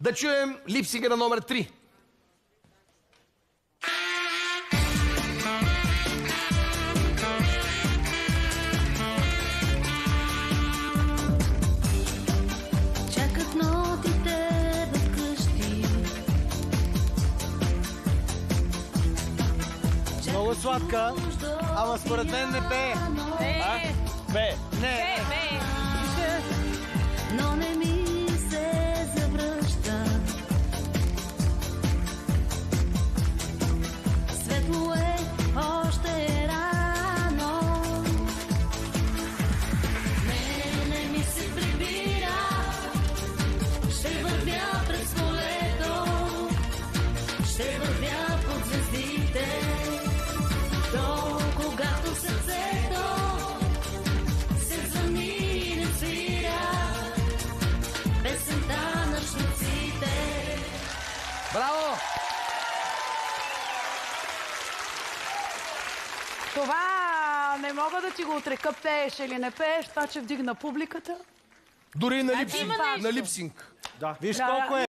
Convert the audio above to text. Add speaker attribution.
Speaker 1: Да чуем липсинга на номер 3.
Speaker 2: Чакат нотите в къщи.
Speaker 3: Много сладка, ама според мен не пее. Пее. Не.
Speaker 2: Но не ми се завръща. Светло е, още е рано. Не ми се прибира. Ще вървя през полето. Ще вървя под звездите. До когато сърцето се звъни и не свира. Песента на шниците.
Speaker 1: Браво!
Speaker 4: Това не мога да ти го отрека, пееш или не пееш, това, че вдигна публиката.
Speaker 1: Дори на
Speaker 4: има
Speaker 1: липсинг.
Speaker 4: нещо.
Speaker 1: На липсинг.
Speaker 3: Да. Виж
Speaker 4: Да,
Speaker 3: колко е.